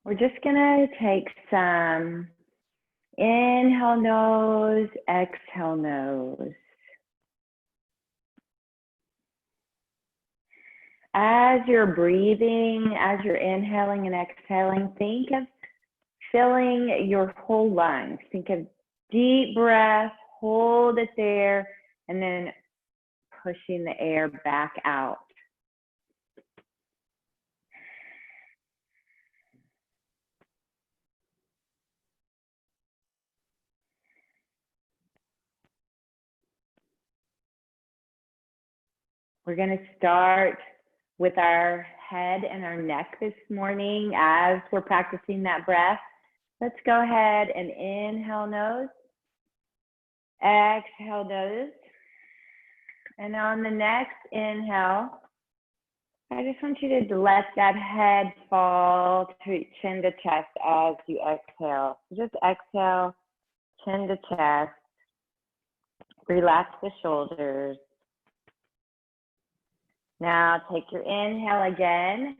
We're just gonna take some inhale nose, exhale nose. As you're breathing, as you're inhaling and exhaling, think of filling your whole lungs. Think of deep breath, hold it there, and then pushing the air back out. We're going to start with our head and our neck this morning as we're practicing that breath. Let's go ahead and inhale nose, exhale nose. And on the next inhale, I just want you to let that head fall to chin to chest as you exhale. Just exhale, chin to chest. Relax the shoulders. Now take your inhale again.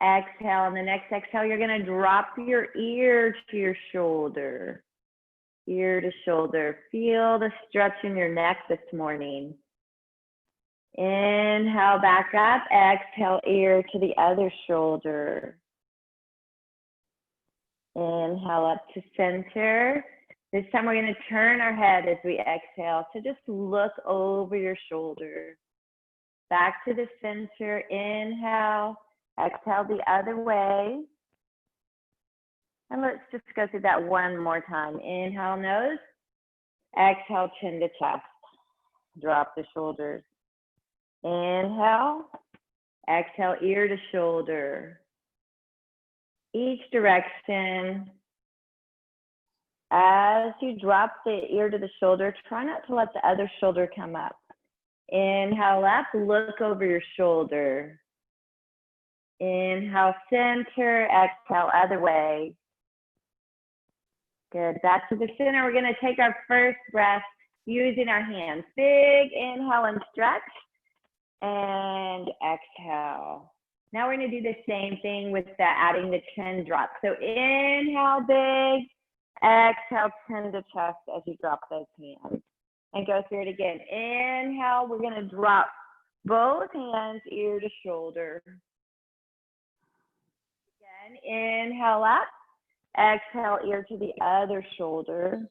Exhale. On the next exhale, you're going to drop your ear to your shoulder. Ear to shoulder. Feel the stretch in your neck this morning. Inhale back up. Exhale, ear to the other shoulder. Inhale up to center. This time we're going to turn our head as we exhale. So just look over your shoulder. Back to the center. Inhale. Exhale the other way. And let's just go through that one more time. Inhale, nose. Exhale, chin to chest. Drop the shoulders. Inhale. Exhale, ear to shoulder. Each direction. As you drop the ear to the shoulder, try not to let the other shoulder come up. Inhale up, look over your shoulder. Inhale, center, exhale, other way. Good, back to the center. We're gonna take our first breath using our hands. Big inhale and stretch, and exhale. Now we're gonna do the same thing with adding the chin drop. So inhale, big, exhale, chin to chest as you drop those hands. And go through it again. Inhale, we're gonna drop both hands, ear to shoulder. Again, inhale up, exhale, ear to the other shoulder.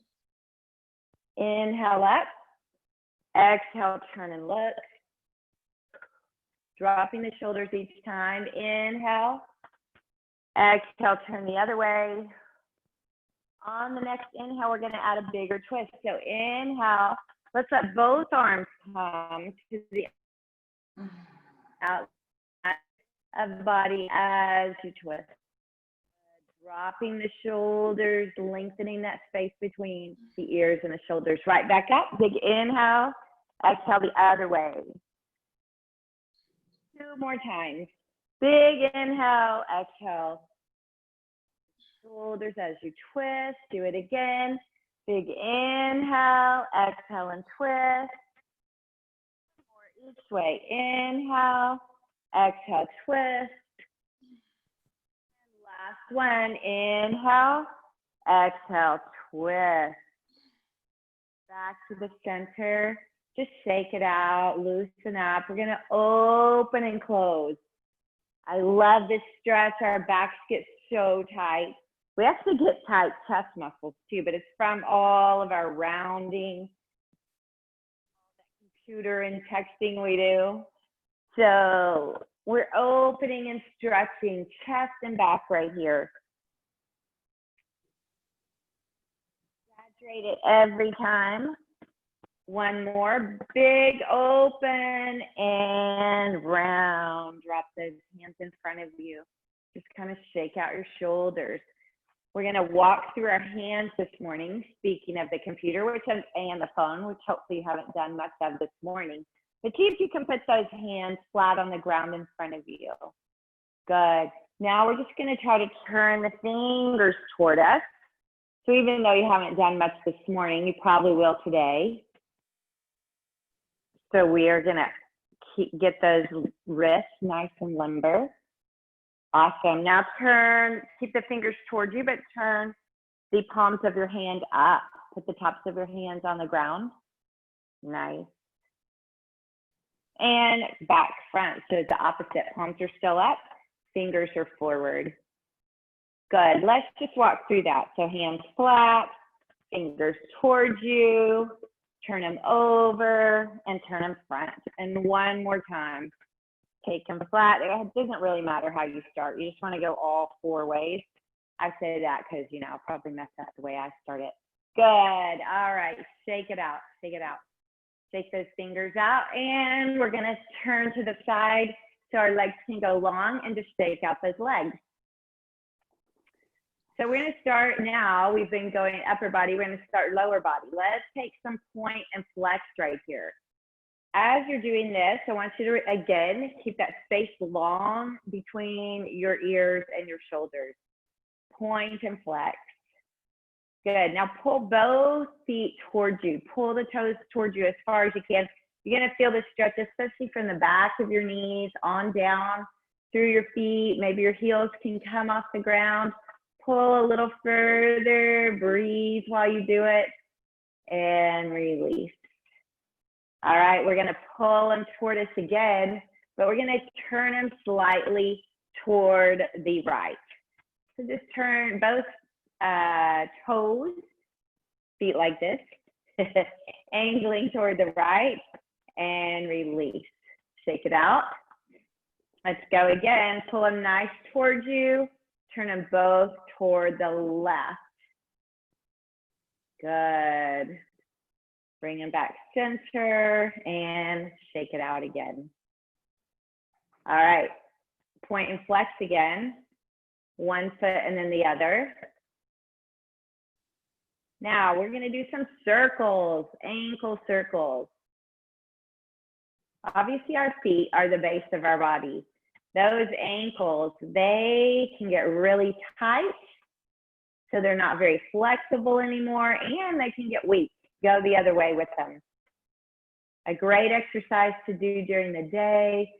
Inhale up, exhale, turn and look. Dropping the shoulders each time. Inhale, exhale, turn the other way. On the next inhale, we're gonna add a bigger twist. So inhale, let's let both arms come to the outside of the body as you twist. Dropping the shoulders, lengthening that space between the ears and the shoulders. Right back up, big inhale, exhale the other way. 2 more times. Big inhale, exhale. Shoulders as you twist. Do it again. Big inhale, exhale and twist. More each way. Inhale, exhale, twist. And last one. Inhale, exhale, twist. Back to the center. Just shake it out, loosen up. We're gonna open and close. I love this stretch. Our backs get so tight. We actually get tight chest muscles too, but it's from all of our rounding, all that computer and texting we do. So we're opening and stretching chest and back right here. Exaggerate it every time. One more, big open and round. Drop those hands in front of you. Just kind of shake out your shoulders. We're gonna walk through our hands this morning, speaking of the computer and the phone, which hopefully you haven't done much of this morning. But see if you can put those hands flat on the ground in front of you. Good. Now we're just gonna try to turn the fingers toward us. So even though you haven't done much this morning, you probably will today. So we are gonna get those wrists nice and limber. Awesome. Now turn, keep the fingers towards you, but turn the palms of your hand up. Put the tops of your hands on the ground. Nice. And back, front, so the opposite. Palms are still up, fingers are forward. Good. Let's just walk through that. So hands flat, fingers towards you, turn them over, and turn them front. And one more time. Take them flat. It doesn't really matter how you start. You just want to go all 4 ways. I say that because, you know, I'll probably mess up the way I start it. Good. All right. Shake it out. Shake it out. Shake those fingers out. And we're going to turn to the side so our legs can go long and just shake out those legs. So we're going to start now. We've been going upper body. We're going to start lower body. Let's take some point and flex right here. As you're doing this, I want you to, again, keep that space long between your ears and your shoulders. Point and flex. Good. Now pull both feet towards you. Pull the toes towards you as far as you can. You're going to feel the stretch, especially from the back of your knees on down through your feet. Maybe your heels can come off the ground. Pull a little further. Breathe while you do it. And release. All right, we're going to pull them toward us again, but we're going to turn them slightly toward the right. So just turn both toes, feet like this, angling toward the right, and release. Shake it out. Let's go again. Pull them nice towards you. Turn them both toward the left. Good. Bring them back center and shake it out again. All right, point and flex again. One foot and then the other. Now we're gonna do some circles, ankle circles. Obviously our feet are the base of our body. Those ankles, they can get really tight, so they're not very flexible anymore, and they can get weak. Go the other way with them. A great exercise to do during the day,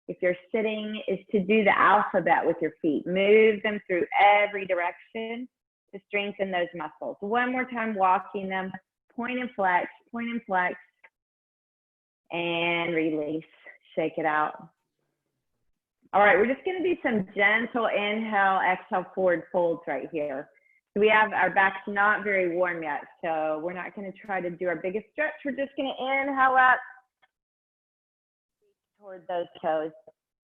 if you're sitting, is to do the alphabet with your feet. Move them through every direction to strengthen those muscles. One more time, walking them, point and flex, and release. Shake it out. All right, we're just gonna do some gentle inhale, exhale, forward folds right here. We have our backs not very warm yet, so we're not going to try to do our biggest stretch. We're just going to inhale up toward those toes.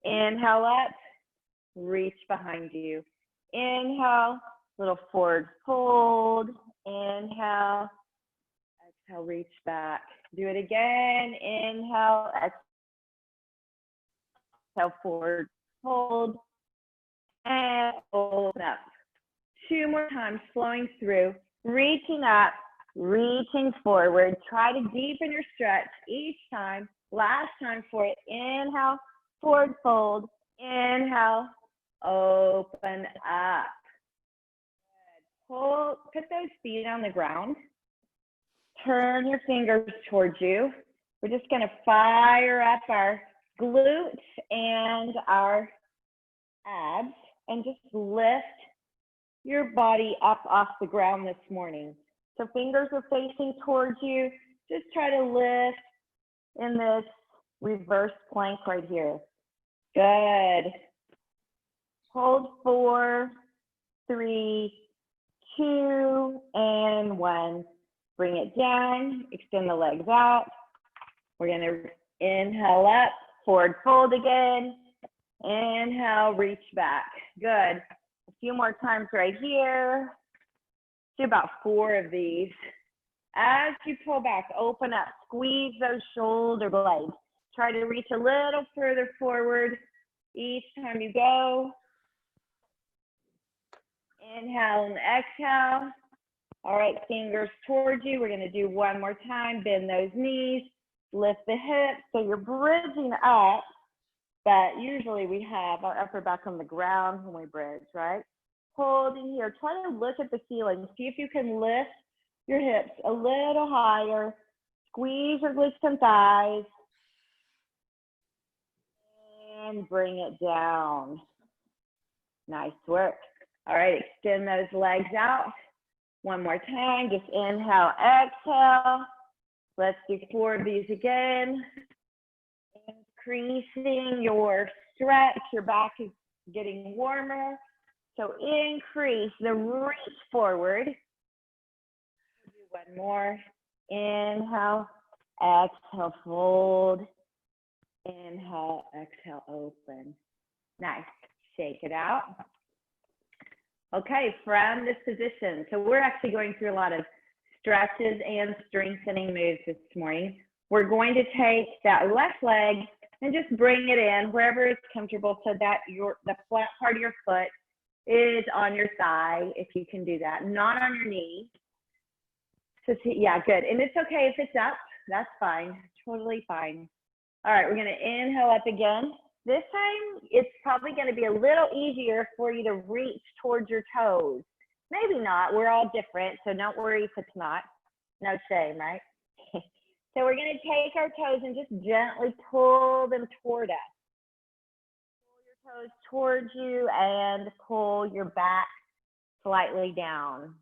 Inhale up, reach behind you. Inhale, little forward fold. Inhale, exhale, reach back. Do it again. Inhale, exhale, forward fold, and open up. 2 more times, flowing through, reaching up, reaching forward. Try to deepen your stretch each time. Last time for it. Inhale, forward fold. Inhale, open up. Good. Pull, put those feet on the ground. Turn your fingers towards you. We're just going to fire up our glutes and our abs and just lift your body up off the ground this morning. So fingers are facing towards you. Just try to lift in this reverse plank right here. Good. Hold 4, 3, 2, and 1. Bring it down, extend the legs out. We're gonna inhale up, forward fold again. Inhale, reach back. Good. A few more times right here. Do about 4 of these. As you pull back, open up, squeeze those shoulder blades. Try to reach a little further forward each time you go. Inhale and exhale. All right, fingers towards you. We're gonna do one more time. Bend those knees, lift the hips. So you're bridging up, but usually we have our upper back on the ground when we bridge, right? Holding here, try to look at the ceiling. See if you can lift your hips a little higher. Squeeze your glutes and thighs. And bring it down. Nice work. All right, extend those legs out. One more time, just inhale, exhale. Let's do 4 of these again. Increasing your stretch, your back is getting warmer. So increase the reach forward. Do one more. Inhale, exhale, fold. Inhale, exhale, open. Nice. Shake it out. Okay, from this position. So we're actually going through a lot of stretches and strengthening moves this morning. We're going to take that left leg and just bring it in wherever it's comfortable so that the flat part of your foot is on your thigh, if you can do that, not on your knee. So yeah, good. And it's okay if it's up, that's fine, totally fine. All right, we're gonna inhale up again. This time, it's probably gonna be a little easier for you to reach towards your toes. Maybe not, we're all different, so don't worry if it's not. No shame, right? So we're gonna take our toes and just gently pull them toward us. Pull your toes towards you and pull your back slightly down.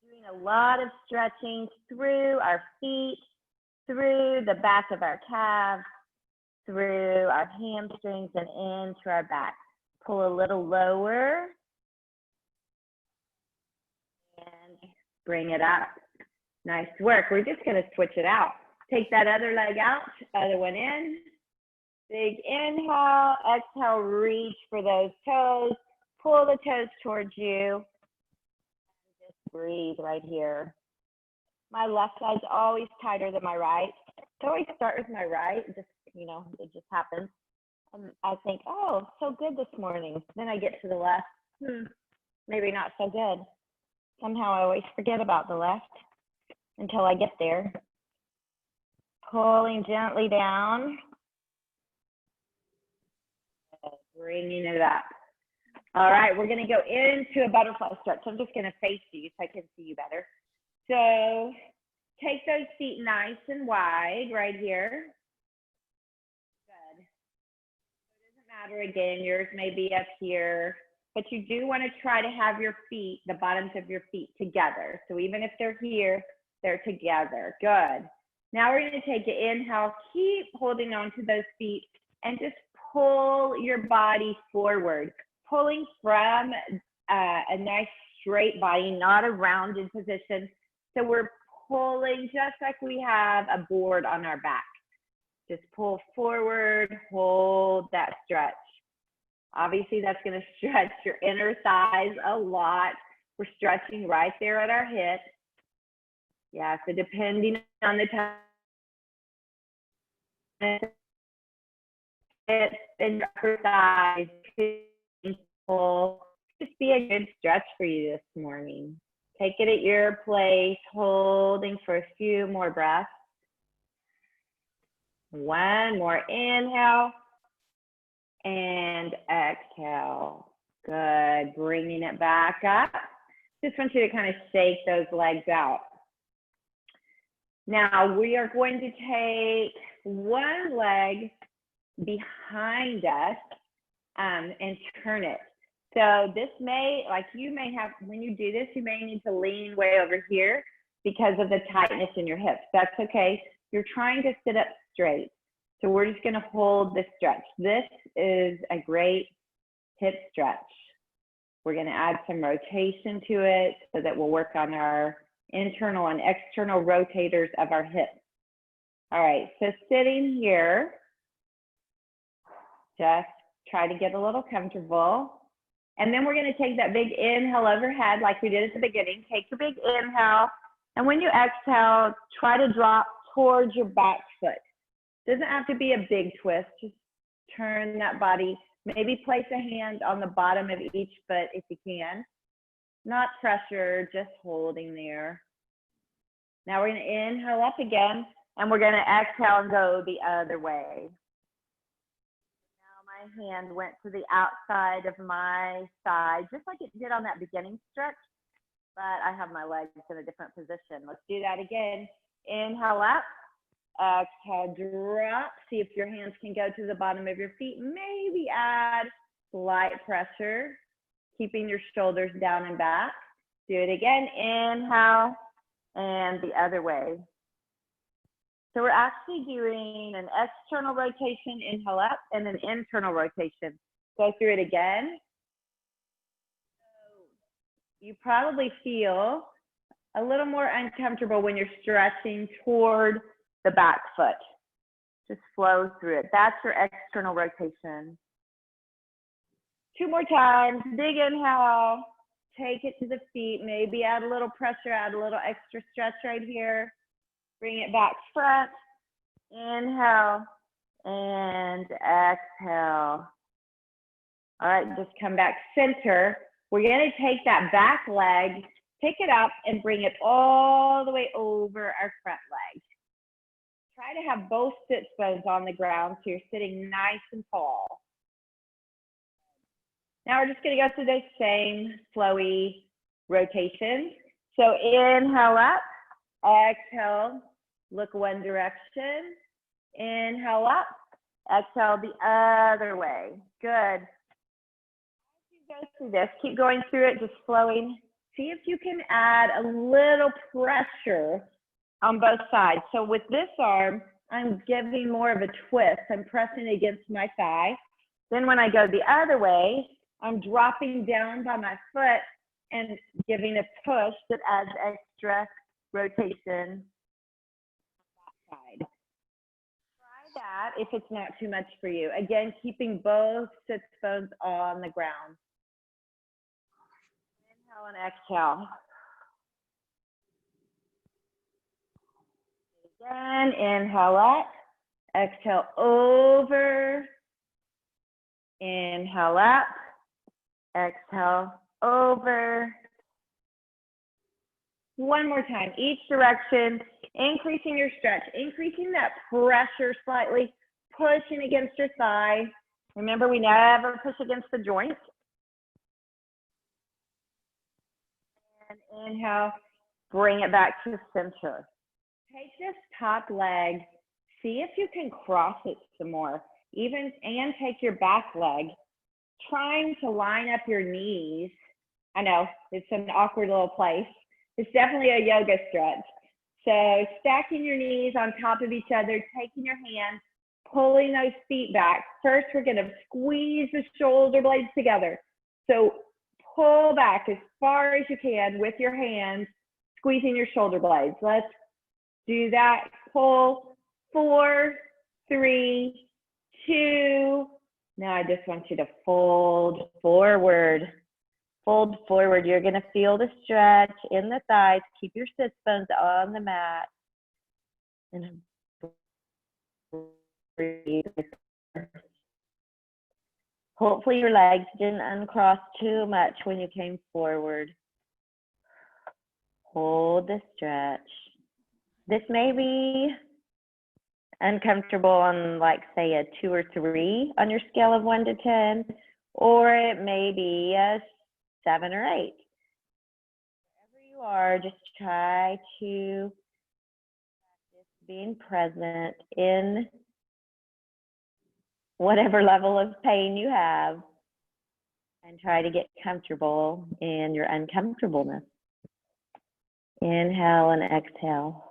Doing a lot of stretching through our feet, through the back of our calves, through our hamstrings and into our back. Pull a little lower and bring it up. Nice work. We're just going to switch it out. Take that other leg out, other one in. Big inhale, exhale, reach for those toes. Pull the toes towards you. Just breathe right here. My left side's always tighter than my right. So I always start with my right, just, it just happens. And I think, oh, so good this morning. Then I get to the left, maybe not so good. Somehow I always forget about the left until I get there. Pulling gently down. Bringing it up. All right, we're going to go into a butterfly stretch. I'm just going to face you so I can see you better. So take those feet nice and wide right here. Good. It doesn't matter, again, yours may be up here, but you do want to try to have your feet, the bottoms of your feet together. So even if they're here, they're together. Good. Now we're going to take an inhale, keep holding on to those feet and just pull your body forward, pulling from a nice straight body, not a rounded position. So we're pulling just like we have a board on our back. Just pull forward, hold that stretch. Obviously, that's going to stretch your inner thighs a lot. We're stretching right there at our hips. Yeah, so depending on the time, hips and your upper thighs, pull. Just be a good stretch for you this morning. Take it at your place, holding for a few more breaths. One more inhale and exhale. Good, bringing it back up. Just want you to kind of shake those legs out. Now we are going to take one leg behind us and turn it. So this may, you may have, when you do this, you may need to lean way over here because of the tightness in your hips. That's okay. You're trying to sit up straight. So we're just going to hold this stretch. This is a great hip stretch. We're going to add some rotation to it so that we'll work on our internal and external rotators of our hips. All right, so sitting here, just try to get a little comfortable. And then we're going to take that big inhale overhead like we did at the beginning. Take your big inhale. And when you exhale, try to drop towards your back foot. Doesn't have to be a big twist. Just turn that body. Maybe place a hand on the bottom of each foot if you can. Not pressure, just holding there. Now we're going to inhale up again. And we're going to exhale and go the other way. My hand went to the outside of my thigh, just like it did on that beginning stretch, but I have my legs in a different position. Let's do that again. Inhale up, Exhale, drop. See if your hands can go to the bottom of your feet. Maybe add slight pressure, keeping your shoulders down and back. Do it again. Inhale, and the other way. So we're actually doing an external rotation, inhale up, and an internal rotation. Go through it again. You probably feel a little more uncomfortable when you're stretching toward the back foot. Just flow through it. That's your external rotation. 2 more times. Big inhale. Take it to the feet. Maybe add a little pressure, add a little extra stretch right here. Bring it back front. Inhale and exhale. All right, just come back center. We're going to take that back leg, pick it up, and bring it all the way over our front leg. Try to have both sit bones on the ground so you're sitting nice and tall. Now we're just going to go through those same flowy rotations. So inhale up, exhale, look one direction. Inhale up, exhale the other way. Good. Go through this, keep going through it, just flowing. See if you can add a little pressure on both sides. So with this arm, I'm giving more of a twist. I'm pressing against my thigh. Then when I go the other way, I'm dropping down by my foot and giving a push that adds extra rotation on that side. Try that if it's not too much for you. Again, keeping both sits bones on the ground. Inhale and exhale. Again, inhale up, exhale over, inhale up, exhale over. One more time, each direction, increasing your stretch, increasing that pressure slightly, pushing against your thigh. Remember, we never push against the joints. And inhale, bring it back to center. Take this top leg, see if you can cross it some more, and take your back leg, trying to line up your knees. I know, it's an awkward little place. It's definitely a yoga stretch. So stacking your knees on top of each other, taking your hands, pulling those feet back. First, we're gonna squeeze the shoulder blades together. So pull back as far as you can with your hands, squeezing your shoulder blades. Let's do that. Pull. 4, 3, 2. Now I just want you to fold forward. Fold forward. You're going to feel the stretch in the thighs. Keep your sit bones on the mat. And breathe. Hopefully your legs didn't uncross too much when you came forward. Hold the stretch. This may be uncomfortable on, like, say, a 2 or 3 on your scale of 1 to 10, or it may be a 7 or 8. Wherever you are, just try to practice being present in whatever level of pain you have, and try to get comfortable in your uncomfortableness. Inhale and exhale.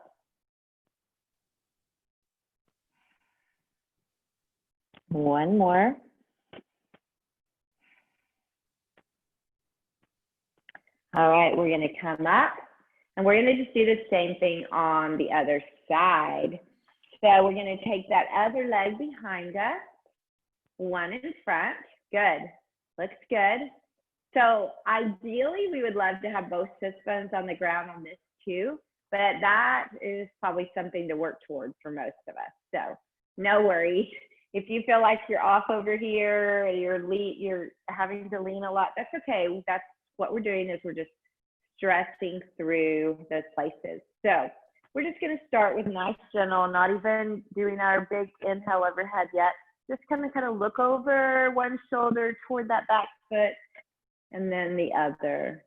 One more. All right, we're going to come up, and we're going to just do the same thing on the other side. So we're going to take that other leg behind us, one in front. Good. Looks good. So ideally, we would love to have both sit bones on the ground on this too, but that is probably something to work towards for most of us. So no worries. If you feel like you're off over here, or you're having to lean a lot, that's okay. That's what we're doing, is we're just stressing through those places. So we're just going to start with nice, gentle, not even doing our big inhale overhead yet. Just kind of look over one shoulder toward that back foot and then the other.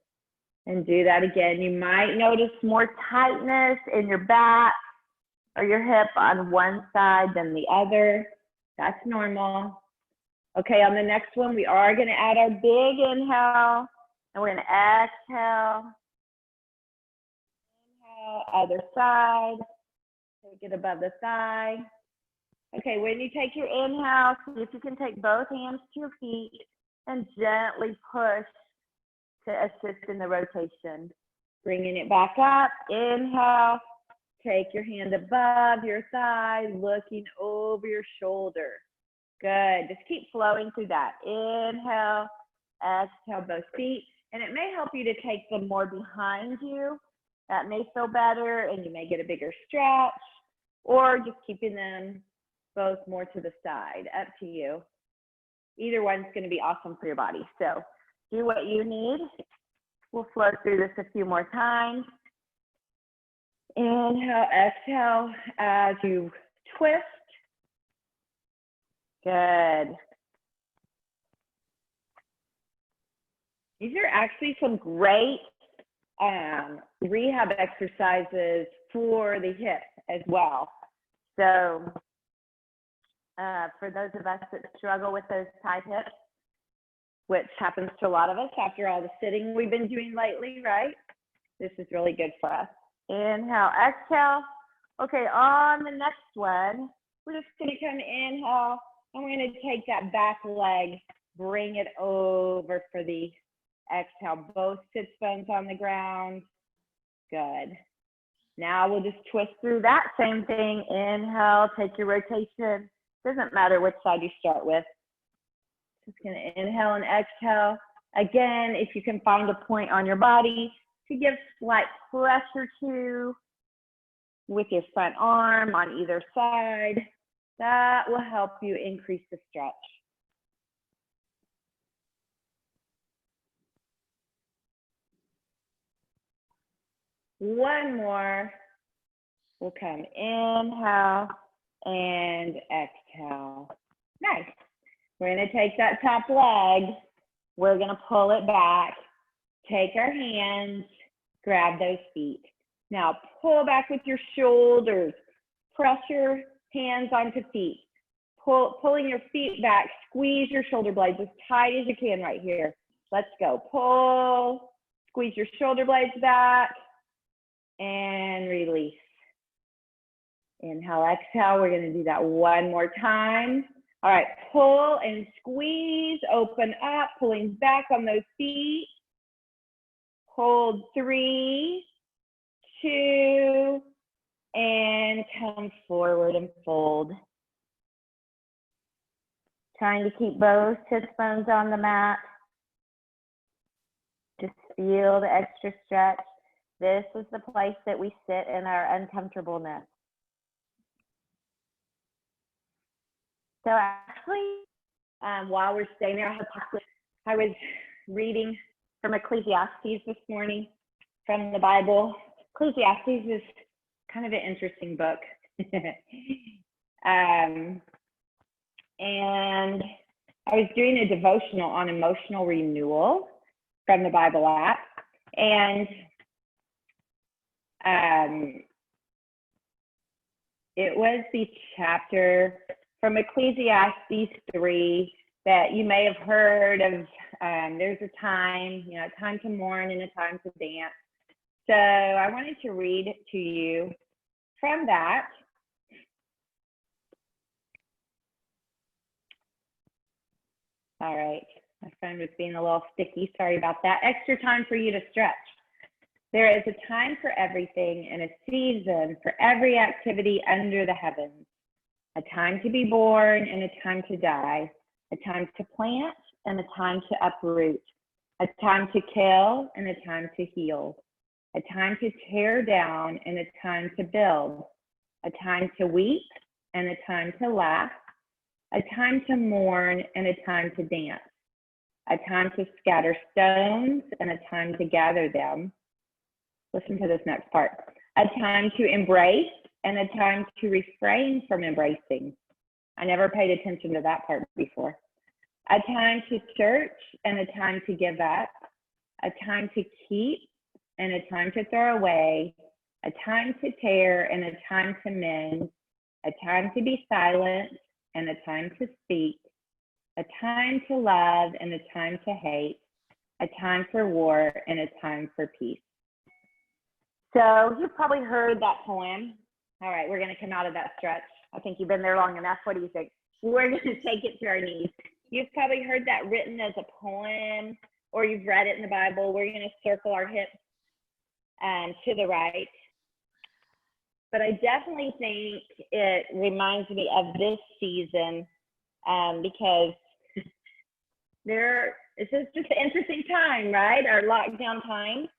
And do that again. You might notice more tightness in your back. or your hip on one side than the other. That's normal. Okay, on the next one, we are going to add our big inhale, and we're going to exhale. Inhale, other side. Take it above the thigh. Okay, when you take your inhale, see if you can take both hands to your feet and gently push to assist in the rotation. Bringing it back up, inhale, take your hand above your thigh, looking over your shoulder. Good, just keep flowing through that. Inhale, exhale both feet, and it may help you to take them more behind you. That may feel better, and you may get a bigger stretch, or just keeping them both more to the side, up to you. Either one's going to be awesome for your body. So do what you need. We'll flow through this a few more times. Inhale, exhale as you twist. Good. These are actually some great rehab exercises for the hip as well. So for those of us that struggle with those tight hips, which happens to a lot of us after all the sitting we've been doing lately, right? This is really good for us. Inhale, exhale. Okay, on the next one, we're just going to come inhale, and we're going to take that back leg, bring it over for the exhale. Both sits bones on the ground. Good. Now we'll just twist through that same thing. Inhale, take your rotation. Doesn't matter which side you start with. Just going to inhale and exhale. Again, if you can find a point on your body to give slight pressure to with your front arm on either side, that will help you increase the stretch. One more. We'll come inhale and exhale. Nice. We're going to take that top leg. We're going to pull it back. Take our hands, grab those feet. Now pull back with your shoulders. Press your hands onto feet. Pulling your feet back, squeeze your shoulder blades as tight as you can right here. Let's go. Pull, squeeze your shoulder blades back, and release. Inhale, exhale. We're going to do that one more time. All right, pull and squeeze, open up, pulling back on those feet. Hold 3, 2, and come forward and fold. Trying to keep both hip bones on the mat. Just feel the extra stretch. This is the place that we sit in our uncomfortableness. So actually, while we're staying there, I was reading from Ecclesiastes this morning from the Bible. Ecclesiastes is kind of an interesting book. And I was doing a devotional on emotional renewal from the Bible app. And it was the chapter from Ecclesiastes 3 that you may have heard of. There's a time, a time to mourn and a time to dance. So I wanted to read to you from that. All right, my phone was being a little sticky. Sorry about that. Extra time for you to stretch. There is a time for everything and a season for every activity under the heavens. A time to be born and a time to die. A time to plant and a time to uproot. A time to kill and a time to heal. A time to tear down and a time to build. A time to weep and a time to laugh. A time to mourn and a time to dance. A time to scatter stones and a time to gather them. Listen to this next part. A time to embrace and a time to refrain from embracing. I never paid attention to that part before. A time to search and a time to give up. A time to keep and a time to throw away. a time to tear and a time to mend, a time to be silent and a time to speak, a time to love and a time to hate, a time for war and a time for peace. So you've probably heard that poem. All right, we're going to come out of that stretch. I think you've been there long enough. What do you think? We're going to take it to our knees. You've probably heard that written as a poem, or you've read it in the Bible. We're going to circle our hips to the right. But I definitely think it reminds me of this season because it's just an interesting time, right? Our lockdown time,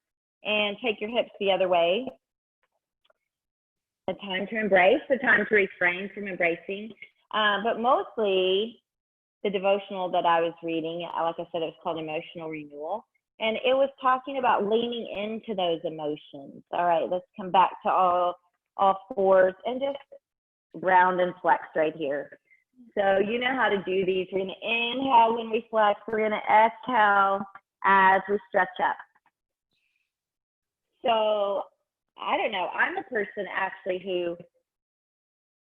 and take your hips the other way. A time to embrace, a time to refrain from embracing. But mostly the devotional that I was reading, like I said, it was called Emotional Renewal. And it was talking about leaning into those emotions. All right, let's come back to all fours and just round and flex right here. So you know how to do these. We're going to inhale when we flex. We're going to exhale as we stretch up. So I don't know. I'm a person actually who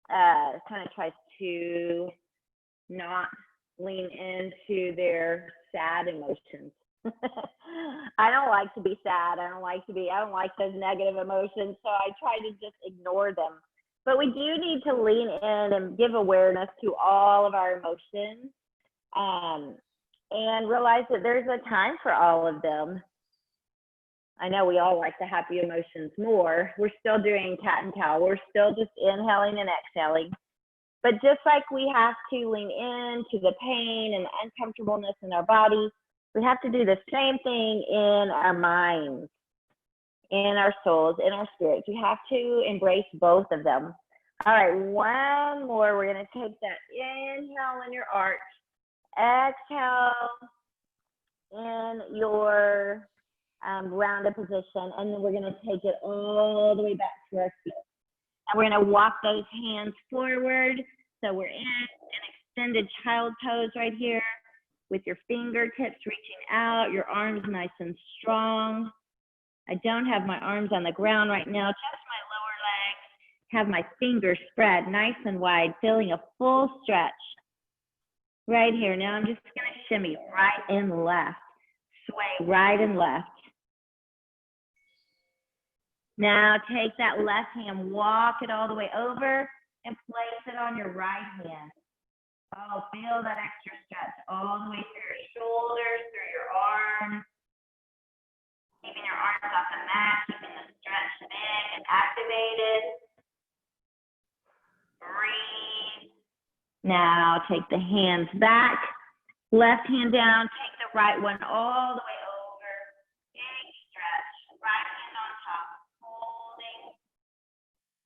kind of tries to not lean into their sad emotions. I don't like to be sad. I don't like those negative emotions. So I try to just ignore them. But we do need to lean in and give awareness to all of our emotions and realize that there's a time for all of them. I know we all like the happy emotions more. We're still doing cat and cow. We're still just inhaling and exhaling. But just like we have to lean into the pain and the uncomfortableness in our body, we have to do the same thing in our minds, in our souls, in our spirits. We have to embrace both of them. All right, one more. We're going to take that inhale in your arch, exhale in your rounded position, and then we're going to take it all the way back to our feet. And we're going to walk those hands forward. So we're in an extended child pose right here with your fingertips reaching out, your arms nice and strong. I don't have my arms on the ground right now, just my lower legs. Have my fingers spread nice and wide, feeling a full stretch right here. Now I'm just going to shimmy right and left, sway right and left. Now take that left hand, walk it all the way over and place it on your right hand. Oh, feel that extra stretch all the way through your shoulders, through your arms. Keeping your arms off the mat, keeping the stretch big and activated. Breathe. Now take the hands back, left hand down, take the right one all the way over. Big stretch, right hand on top, holding.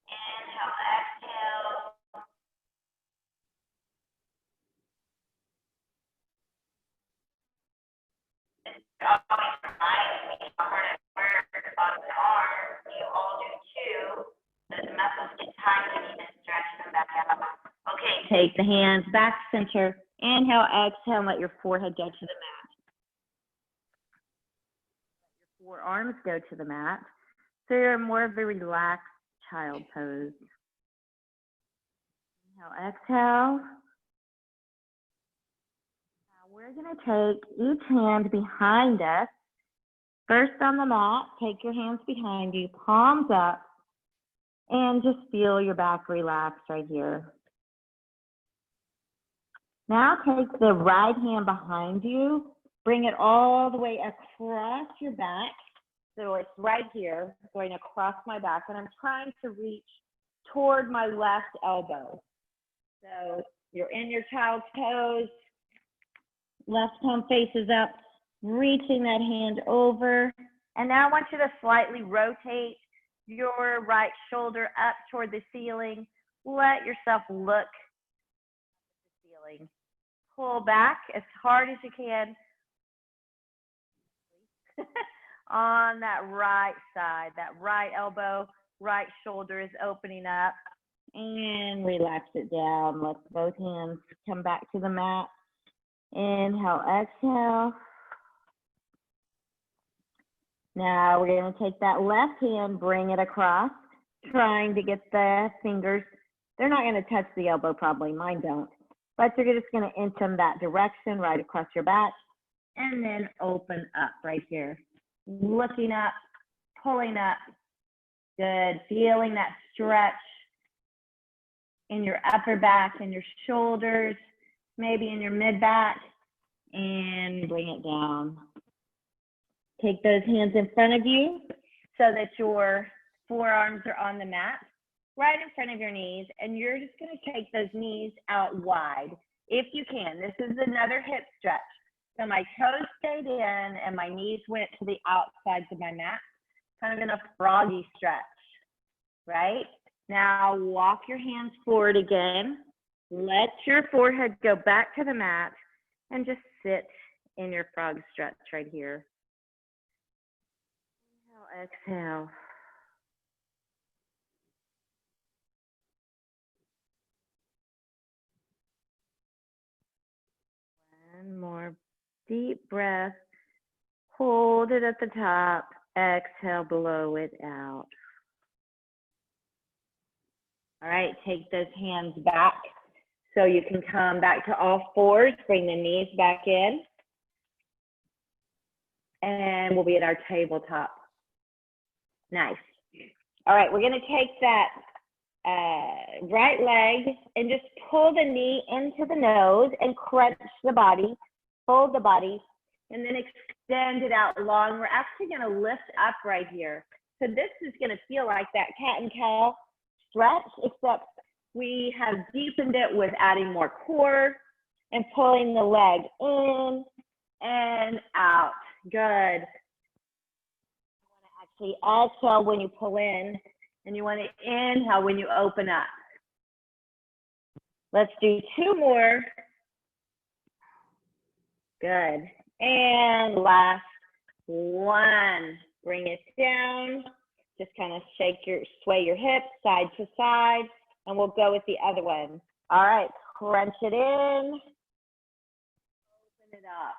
Inhale, exhale. Always reminds me how hard I work on the arms. You all do too. The muscles get tight and you need to stretch them back out. Okay, take the hands back center. Inhale, exhale, and let your forehead go to the mat. Let your forearms go to the mat. So you're more of a relaxed child pose. Inhale, exhale. We're going to take each hand behind us. First on the mat, take your hands behind you, palms up, and just feel your back relax right here. Now take the right hand behind you, bring it all the way across your back. So it's right here, going across my back, and I'm trying to reach toward my left elbow. So you're in your child's pose. Left palm faces up, reaching that hand over. And now I want you to slightly rotate your right shoulder up toward the ceiling. Let yourself look at the ceiling. Pull back as hard as you can on that right side. That right elbow, right shoulder is opening up. And relax it down. Let both hands come back to the mat. Inhale, exhale. Now we're going to take that left hand, bring it across, trying to get the fingers. They're not going to touch the elbow probably, mine don't. But you're just going to inch them that direction right across your back and then open up right here. Looking up, pulling up. Good. Feeling that stretch in your upper back and your shoulders, maybe in your mid back, and bring it down. Take those hands in front of you so that your forearms are on the mat, right in front of your knees, and you're just going to take those knees out wide if you can. This is another hip stretch. So my toes stayed in and my knees went to the outsides of my mat, kind of in a froggy stretch, right? Now walk your hands forward again. Let your forehead go back to the mat and just sit in your frog stretch right here. Inhale, exhale. One more deep breath. Hold it at the top. Exhale, blow it out. All right, take those hands back so you can come back to all fours. Bring the knees back in. And we'll be at our tabletop. Nice. All right, we're going to take that right leg and just pull the knee into the nose and crunch the body, fold the body, and then extend it out long. We're actually going to lift up right here. So this is going to feel like that cat and cow stretch, except we have deepened it with adding more core and pulling the leg in and out. Good. You want to actually exhale when you pull in, and you want to inhale when you open up. Let's do two more. Good. And last one. Bring it down. Just kind of sway your hips side to side, and we'll go with the other one. All right, crunch it in. Open it up.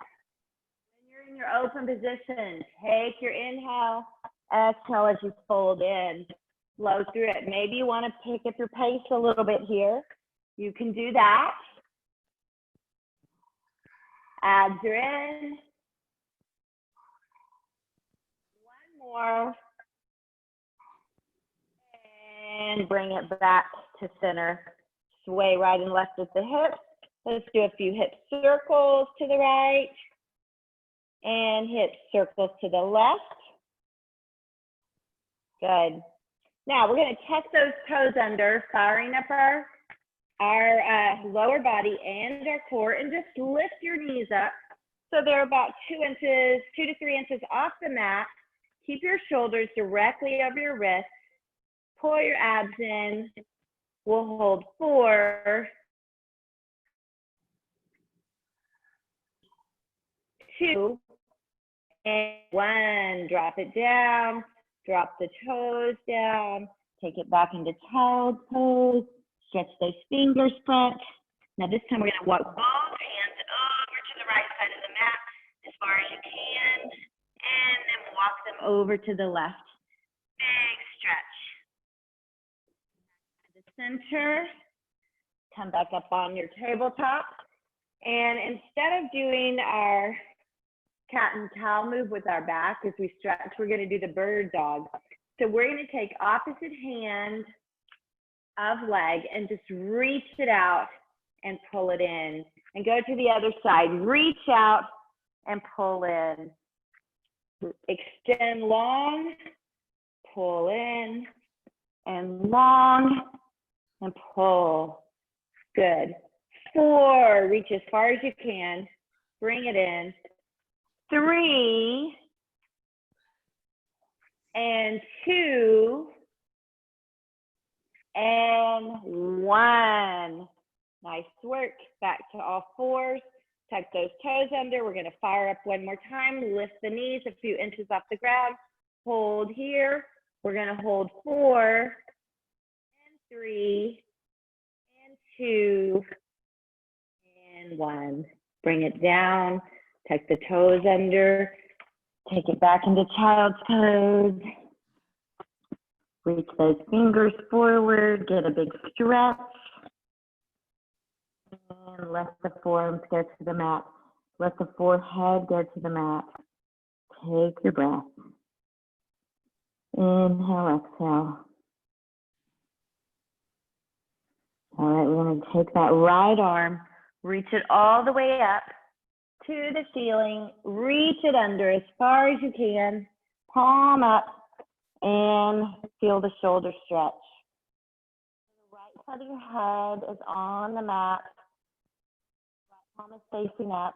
When you're in your open position, take your inhale, exhale as you fold in. Flow through it. Maybe you want to pick up your pace a little bit here. You can do that. Abs are in. One more. And bring it back to center. Sway right and left at the hips. Let's do a few hip circles to the right. And hip circles to the left. Good. Now we're going to tuck those toes under, firing up our lower body and our core, and just lift your knees up so they're about 2 to 3 inches off the mat. Keep your shoulders directly over your wrists. Pull your abs in. We'll hold 4, 2, and 1. Drop it down. Drop the toes down. Take it back into child's pose. Stretch those fingers front. Now this time we're going to walk both hands over to the right side of the mat as far as you can. And then walk them over to the left. Big stretch. At the center. Come back up on your tabletop. And instead of doing our cat and cow move with our back as we stretch, we're going to do the bird dog. So we're going to take opposite hand of leg and just reach it out and pull it in, and go to the other side. Reach out and pull in. Extend long, pull in, and long, and pull. Good. 4, reach as far as you can. Bring it in. 3, and 2, and 1. Nice work. Back to all fours. Tuck those toes under. We're going to fire up one more time. Lift the knees a few inches off the ground. Hold here. We're going to hold 4, and 3, and 2, and 1. Bring it down. Tuck the toes under. Take it back into child's pose. Reach those fingers forward, get a big stretch. And let the forearms go to the mat. Let the forehead go to the mat. Take your breath. Inhale, exhale. All right, we're going to take that right arm, reach it all the way up to the ceiling, reach it under as far as you can, palm up, and feel the shoulder stretch. The right side of your head is on the mat. Right palm is facing up.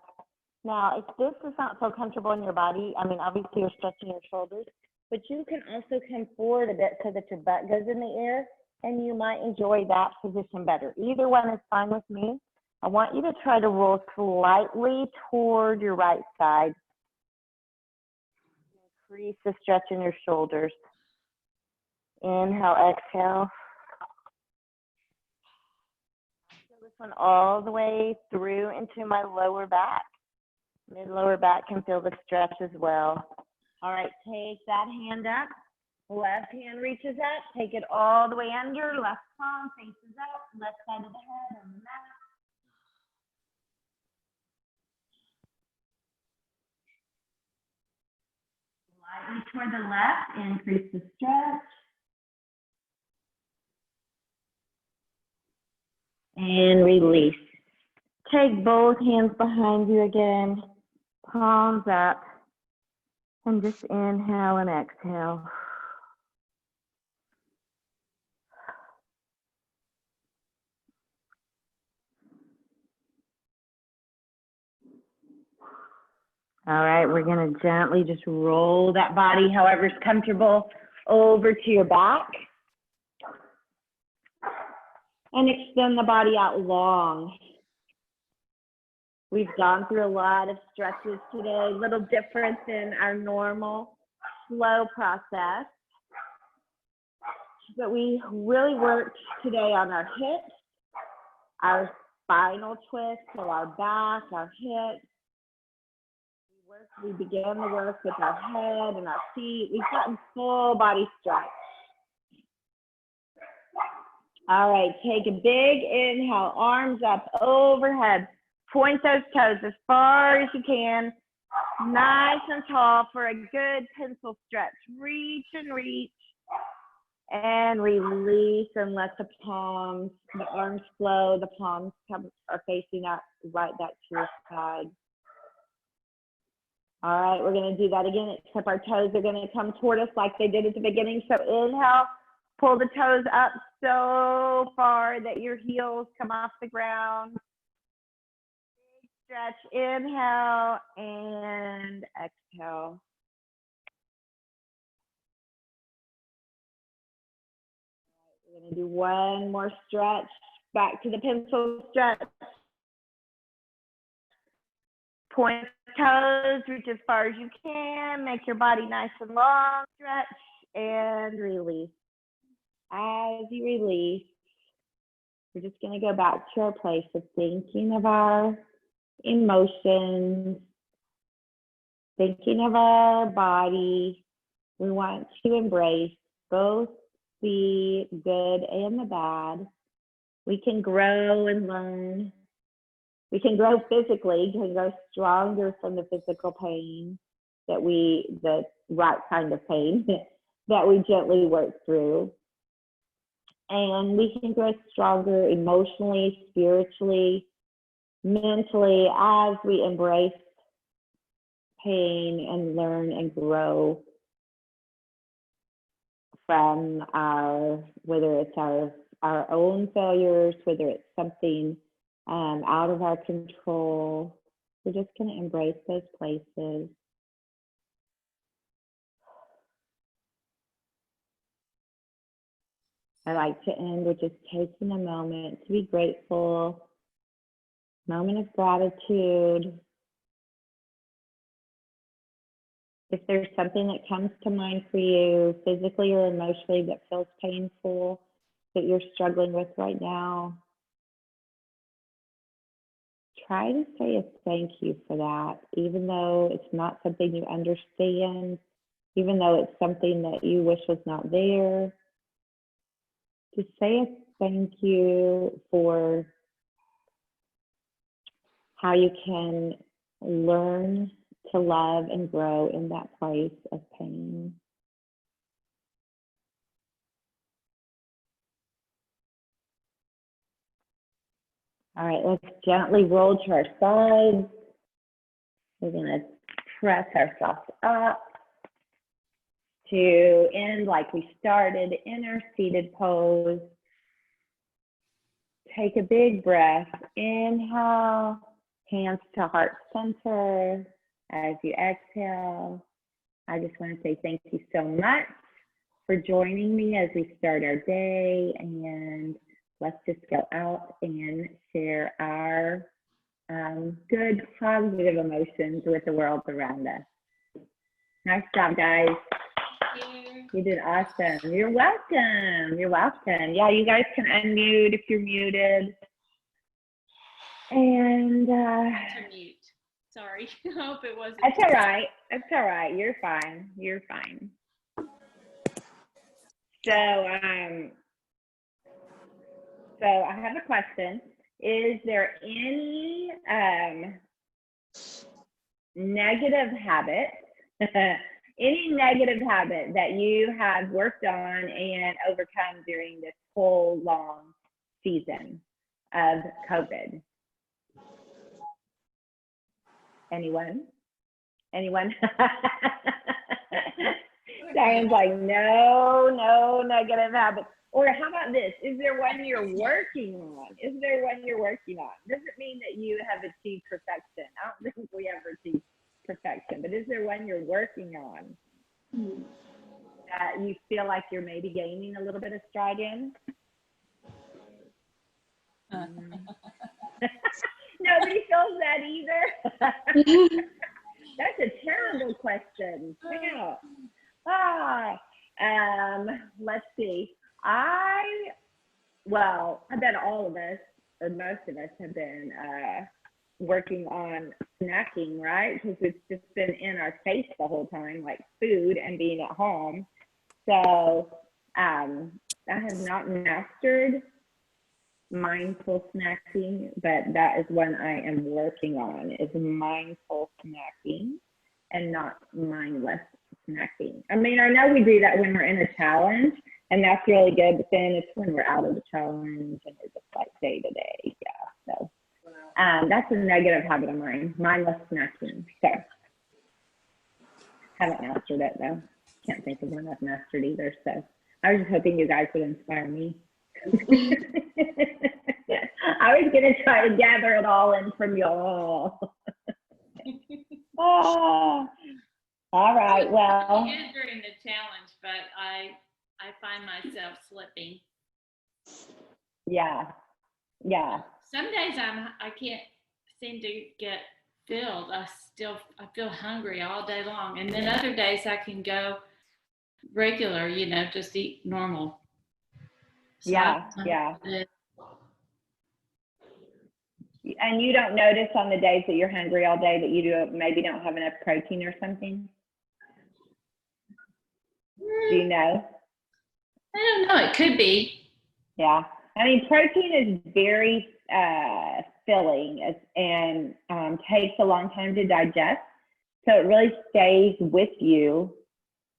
Now, if this does not feel comfortable in your body, I mean, obviously you're stretching your shoulders, but you can also come forward a bit so that your butt goes in the air, and you might enjoy that position better. Either one is fine with me. I want you to try to roll slightly toward your right side. Increase the stretch in your shoulders. Inhale, exhale. Feel this one all the way through into my lower back. Mid-lower back can feel the stretch as well. All right, take that hand up. Left hand reaches up. Take it all the way under. Left palm faces up. Left side of the head on the mat. Slightly toward the left. Increase the stretch. And release. Take both hands behind you again. Palms up. And just inhale and exhale. All right, we're going to gently just roll that body, however's comfortable, over to your back. And extend the body out long. We've gone through a lot of stretches today, a little different than our normal slow process. But we really worked today on our hips, our spinal twist, so our back, our hips. We began the work with our head and our feet. We've gotten full body stretch. All right, take a big inhale, arms up overhead. Point those toes as far as you can. Nice and tall for a good pencil stretch. Reach and reach. And release and let the palms, the arms flow, the palms are facing up right back to your side. All right, we're going to do that again, except our toes are going to come toward us like they did at the beginning. So inhale, pull the toes up so far that your heels come off the ground. Big stretch, inhale and exhale. We're going to do one more stretch, back to the pencil stretch. Point toes, reach as far as you can, make your body nice and long, stretch and release. As you release, we're just going to go back to our place of thinking of our emotions, thinking of our body. We want to embrace both the good and the bad. We can grow and learn. We can grow physically, can grow stronger from the physical pain the right kind of pain that we gently work through. And we can grow stronger emotionally, spiritually, mentally as we embrace pain and learn and grow from whether it's our own failures, whether it's something out of our control. We're just going to embrace those places. I like to end with just taking a moment to be grateful, moment of gratitude. If there's something that comes to mind for you, physically or emotionally, that feels painful, that you're struggling with right now, try to say a thank you for that, even though it's not something you understand, even though it's something that you wish was not there. Just say a thank you for how you can learn to love and grow in that place of pain. All right, let's gently roll to our sides. We're gonna press ourselves up to end like we started in our seated pose. Take a big breath. Inhale, hands to heart center. As you exhale, I just want to say thank you so much for joining me as we start our day, and let's just go out and share our good, positive emotions with the world around us. Nice job, guys. You did awesome. You're welcome. You're welcome. Yeah, you guys can unmute if you're muted. And to mute. Sorry. I hope it wasn't. That's all right. That's all right. You're fine. You're fine. So I have a question. Is there any negative habit, any negative habit that you have worked on and overcome during this whole long season of COVID? Anyone? Diane's like, no negative habits. Or how about this? Is there one you're working on? Doesn't mean that you have achieved perfection. I don't think we ever achieve perfection, but is there one you're working on that you feel like you're maybe gaining a little bit of stride in? Nobody feels that either. That's a terrible question. Yeah. Let's see. I bet all of us, or most of us, have been working on snacking, right? Because it's just been in our face the whole time, like food and being at home. So I have not mastered mindful snacking, but that is one I am working on, is mindful snacking and not mindless snacking. I mean, I know we do that when we're in a challenge, and that's really good, but then it's when we're out of the challenge and it's just like day to day. Yeah, so that's a negative habit of mine, mindless snacking. So haven't mastered it though. Can't think of one I've mastered either. So I was just hoping you guys would inspire me. I was gonna try to gather it all in from y'all. Oh, all right. Well, good during the challenge, but I find myself slipping. Yeah. Some days I can't seem to get filled. I feel hungry all day long, and then other days I can go regular, just eat normal. So yeah. And you don't notice on the days that you're hungry all day that you maybe don't have enough protein or something? Do you know? I don't know. It could be. Yeah. I mean, protein is very filling and takes a long time to digest. So it really stays with you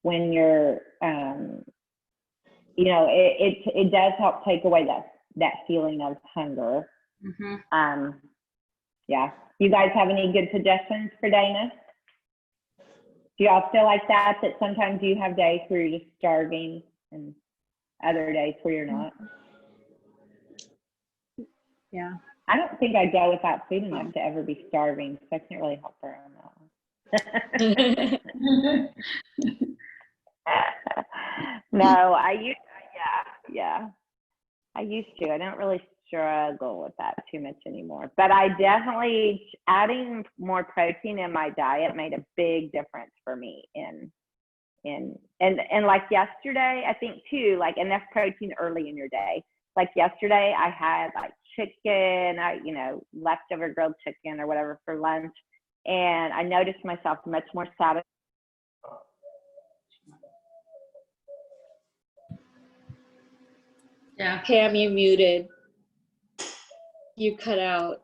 when you're, it does help take away that feeling of hunger. Mm-hmm. Yeah. You guys have any good suggestions for Dana? Do y'all feel like that sometimes you have days where you're just starving and other days where you're not? Yeah. I don't think I go without food enough to ever be starving, so I can't really help her on that one. No, I used to. I don't really struggle with that too much anymore. But I definitely, adding more protein in my diet made a big difference for me and like yesterday, I think too, like enough protein early in your day. Like yesterday, I had like chicken, leftover grilled chicken or whatever for lunch. And I noticed myself much more satisfied. Yeah. Pam, you muted. You cut out.